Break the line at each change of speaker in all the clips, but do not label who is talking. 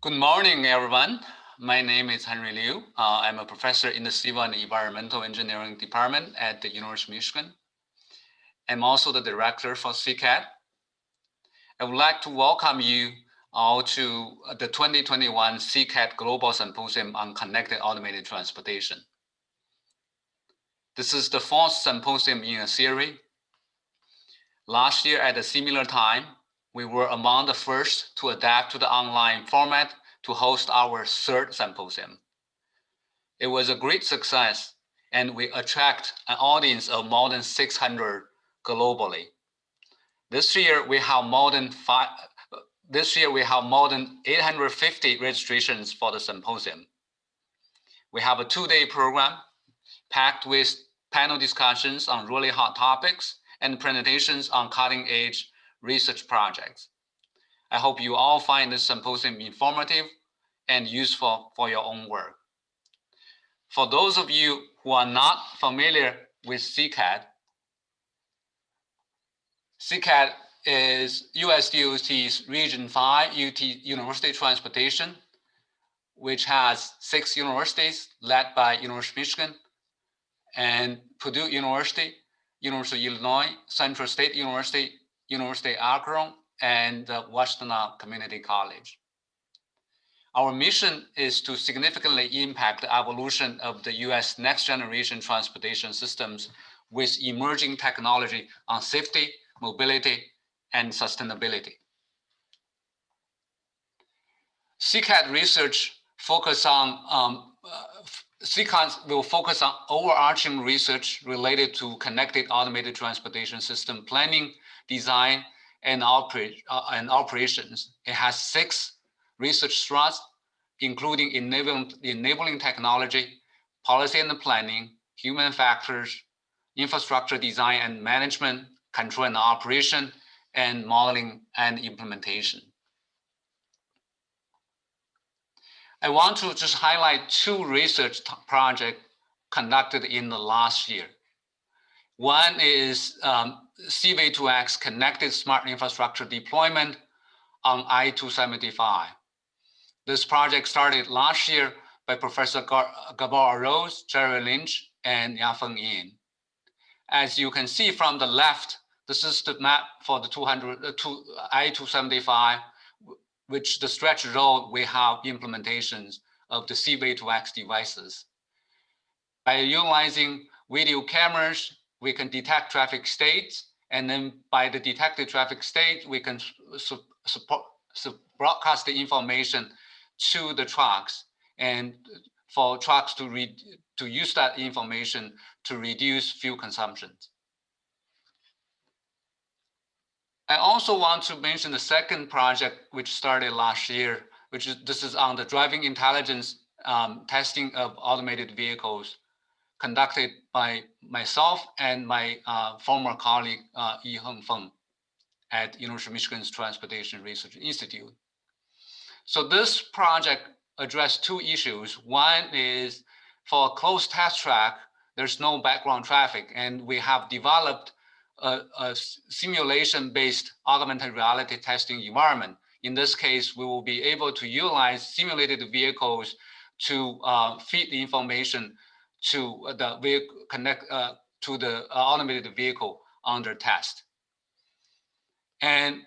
Good morning, everyone. My name is Henry Liu. I'm a professor in the Civil and Environmental Engineering Department at the University of Michigan. I'm also the director for CCAT. I would like to welcome you all to the 2021 CCAT Global Symposium on Connected Automated Transportation. This is the fourth symposium in a series. Last year at a similar time, we were among the first to adapt to the online format to host our third symposium. It was a great success, and we attract an audience of more than 600 globally. This year we have more than 850 registrations for the symposium. We have a two-day program packed with panel discussions on really hot topics and presentations on cutting-edge research projects. I hope you all find this symposium informative and useful for your own work. For those of you who are not familiar with CCAT, CCAT is USDOT's Region 5 University Transportation, which has 6 universities led by University of Michigan and Purdue University, University of Illinois, Central State University, University of Akron, and Washtenaw Community College. Our mission is to significantly impact the evolution of the US next generation transportation systems with emerging technology on safety, mobility, and sustainability. CCAT Research CCAT will focus on overarching research related to connected automated transportation system planning, design, and operations. It has 6 research strands, including enabling technology, policy and planning, human factors, infrastructure design and management, control and operation, and modeling and implementation. I want to just highlight 2 research projects conducted in the last year. One is CV2X connected smart infrastructure deployment on I-275. This project started last year by Professor Gabor Rose, Jerry Lynch, and Yafeng Yin. As you can see from the left, this is the map for the I-275, which the stretch road we have implementations of the CV2X devices. By utilizing video cameras, we can detect traffic states, and then by the detected traffic state, we can broadcast the information to the trucks, and for trucks to use that information to reduce fuel consumption. I also want to mention the second project which started last year, this is on the driving intelligence testing of automated vehicles, conducted by myself and my former colleague Yiheng Feng at University of Michigan's Transportation Research Institute. So this project addressed 2 issues. One is for a closed test track, there's no background traffic, and we have developed a simulation-based augmented reality testing environment. In this case, we will be able to utilize simulated vehicles to feed the information to the vehicle, to the automated vehicle under test. And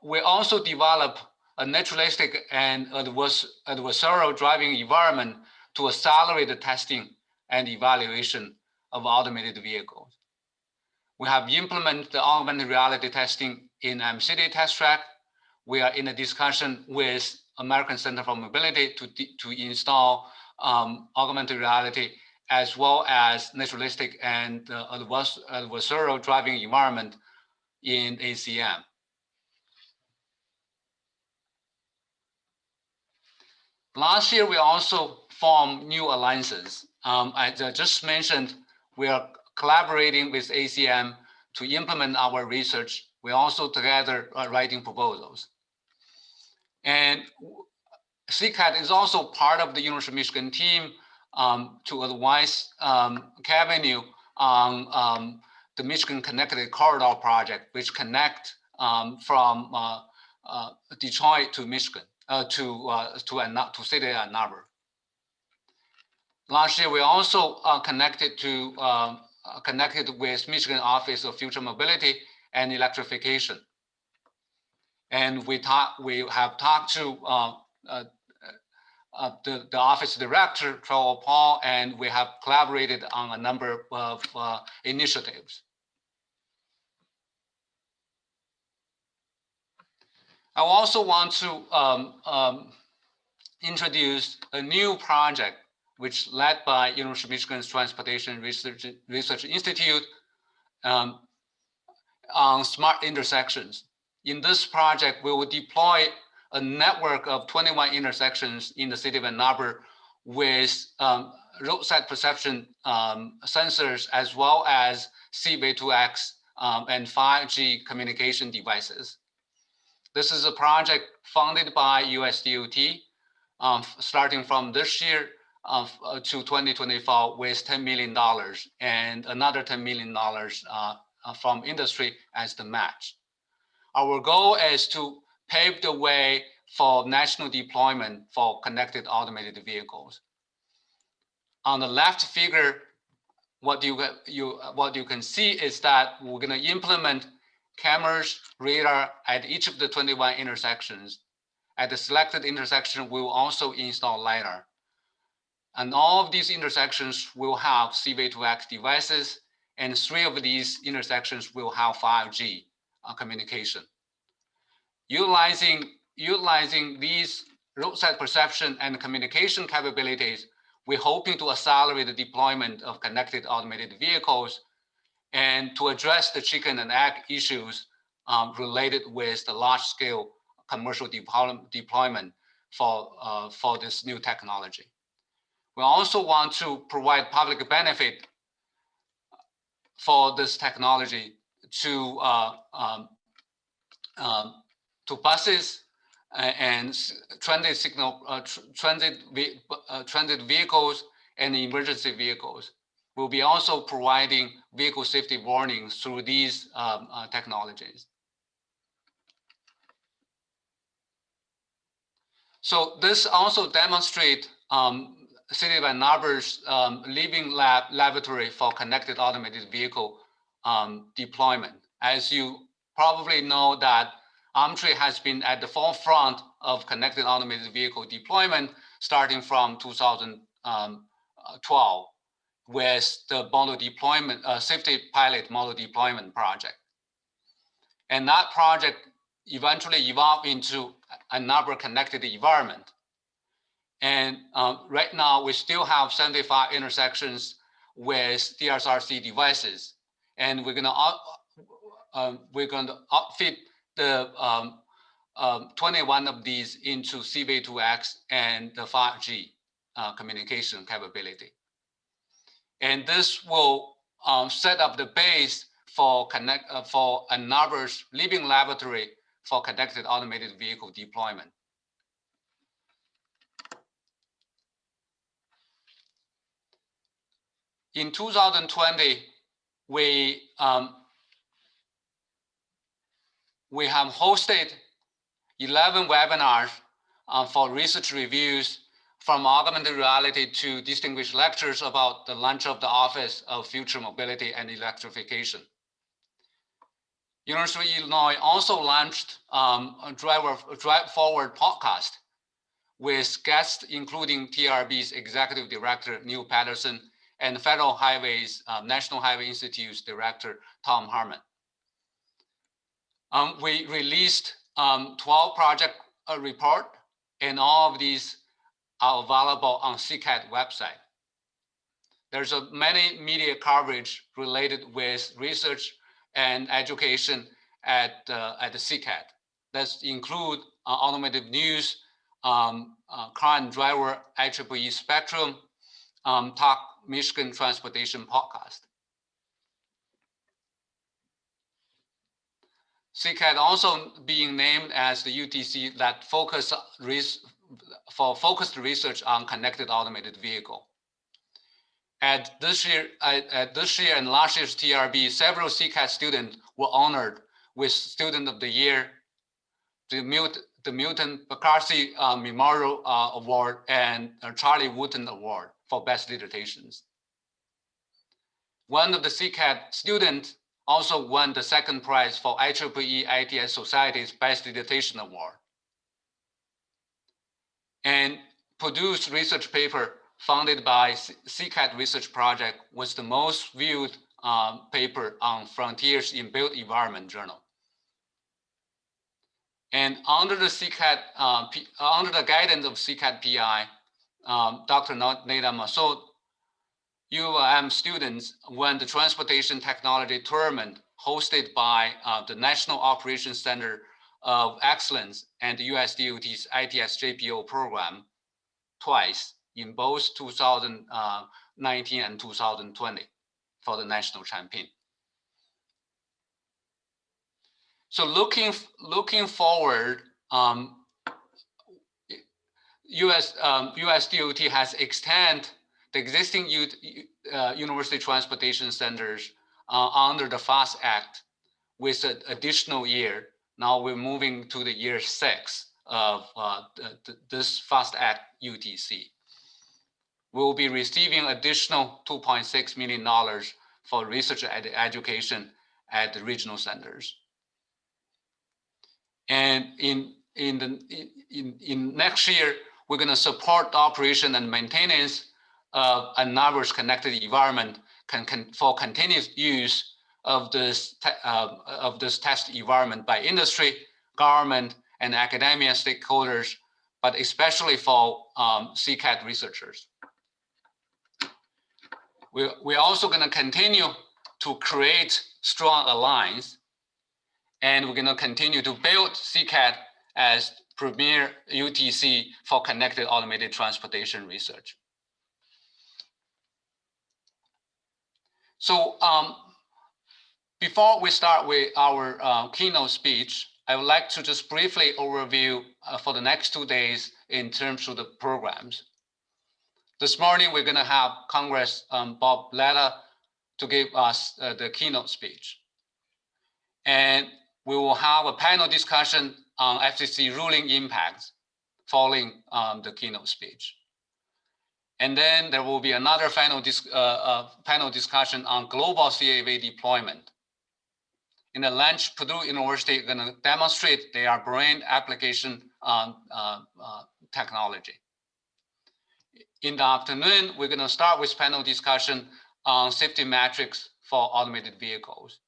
we also develop a naturalistic and adversarial driving environment to accelerate the testing and evaluation of automated vehicles. We have implemented the augmented reality testing in M-City test track. We are in a discussion with American Center for Mobility to install augmented reality as well as naturalistic and adversarial driving environment in ACM. Last year, we also formed new alliances. I just mentioned we are collaborating with ACM to implement our research. We also together are writing proposals. And CCAT is also part of the University of Michigan team to advise Cavenue on the Michigan Connected Corridor project, which connect from Detroit to Michigan. to city Ann Arbor. Last year, we also connected with Michigan Office of Future Mobility and Electrification, and we have talked to the office director, Trevor Paul, and we have collaborated on a number of initiatives. I also want to introduce a new project which led by University of Michigan's Transportation Research Institute on smart intersections. In this project, we will deploy a network of 21 intersections in the city of Ann Arbor with roadside perception sensors, as well as CV2X and 5G communication devices. This is a project funded by USDOT, starting from this year to 2024 with $10 million and another $10 million from industry as the match. Our goal is to pave the way for national deployment for connected automated vehicles. On the left figure, what you can see is that we're going to implement cameras, radar at each of the 21 intersections. At the selected intersection, we will also install LiDAR. And all of these intersections will have CV2X devices, and 3 of these intersections will have 5G communication. Utilizing these roadside perception and communication capabilities, we're hoping to accelerate the deployment of connected automated vehicles and to address the chicken and egg issues related with the large-scale commercial deployment for this new technology. We also want to provide public benefit for this technology to buses and transit vehicles and emergency vehicles. We'll be also providing vehicle safety warnings through these technologies. So this also demonstrates City of Ann Arbor's living laboratory for connected automated vehicle deployment. As you probably know that UMTRI has been at the forefront of connected automated vehicle deployment starting from 2012 with the model deployment, safety pilot model deployment project. And that project eventually evolved into Ann Arbor connected environment. And right now, we still have 75 intersections with DSRC devices, and we're going to outfit the 21 of these into CV2X and the 5G communication capability. And this will set up the base for Ann Arbor's living laboratory for connected automated vehicle deployment. In 2020, we have hosted 11 webinars for research reviews, from augmented reality to distinguished lectures about the launch of the Office of Future Mobility and Electrification. University of Illinois also launched a Drive Forward podcast with guests including TRB's Executive Director, Neil Patterson, and Federal Highways, National Highway Institute's Director, Tom Harmon. We released 12 project report, and all of these are available on CCAT website. There's many media coverage related with research and education at the CCAT. That include automotive news, car and driver IEEE Spectrum, Talk Michigan Transportation podcast. CCAT also being named as the UTC that focused research on connected automated vehicle. At this year and last year's TRB, several CCAT students were honored with Student of the Year, the the Milton McCarthy Memorial Award and Charlie Wooten Award for best dissertations. One of the CCAT students also won the second prize for IEEE ITS Society's Best Dissertation Award, and produced research paper funded by CCAT Research Project was the most viewed paper on Frontiers in Built Environment journal. And under the CCAT, under the guidance of CCAT PI, Dr. Neda Masood, UM students won the Transportation Technology Tournament hosted by the National Operations Center of Excellence and the USDOT's ITS JPO program twice in both 2019 and 2020 for the national champion. So looking forward, USDOT has extended the existing university transportation centers under the FAST Act with an additional year. Now we're moving to the year 6 of this FAST Act UTC. We'll be receiving additional $2.6 million for research education at the regional centers. And in next year, we're going to support the operation and maintenance of a diverse connected environment for continuous use of this test environment by industry, government, and academia stakeholders, but especially for CCAT researchers. We're also going to continue to create strong alliance, and we're going to continue to build CCAT as premier UTC for connected automated transportation research. So before we start with our keynote speech, I would like to just briefly overview for the next 2 days in terms of the programs. This morning, we're going to have Congress Bob Letta to give us the keynote speech. And we will have a panel discussion on FCC ruling impacts following the keynote speech. And then there will be another panel discussion on global CAV deployment. In the lunch, Purdue University is going to demonstrate their brain application technology. In the afternoon, we're going to start with panel discussion on safety metrics for automated vehicles.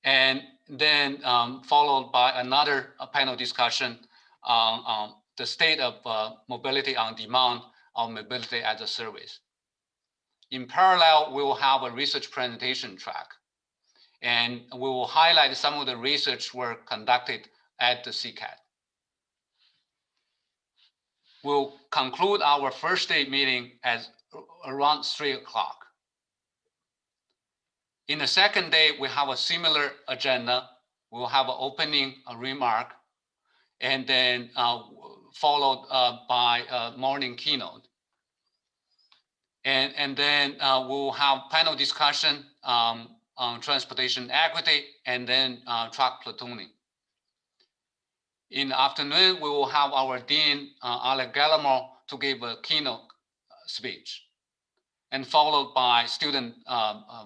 And then followed by another panel discussion on the state of mobility on demand or mobility as a service. In parallel, we will have a research presentation track. And we will highlight some of the research work conducted at the CCAT. We'll conclude our first day meeting at around 3 o'clock. In the second day, we have a similar agenda. We'll have an opening remark, and then followed by a morning keynote. And then we'll have panel discussion on transportation equity, and then truck platooning. In the afternoon, we will have our Dean, Alec Gallimore, to give a keynote speech, and followed by student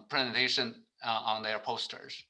presentation on their posters.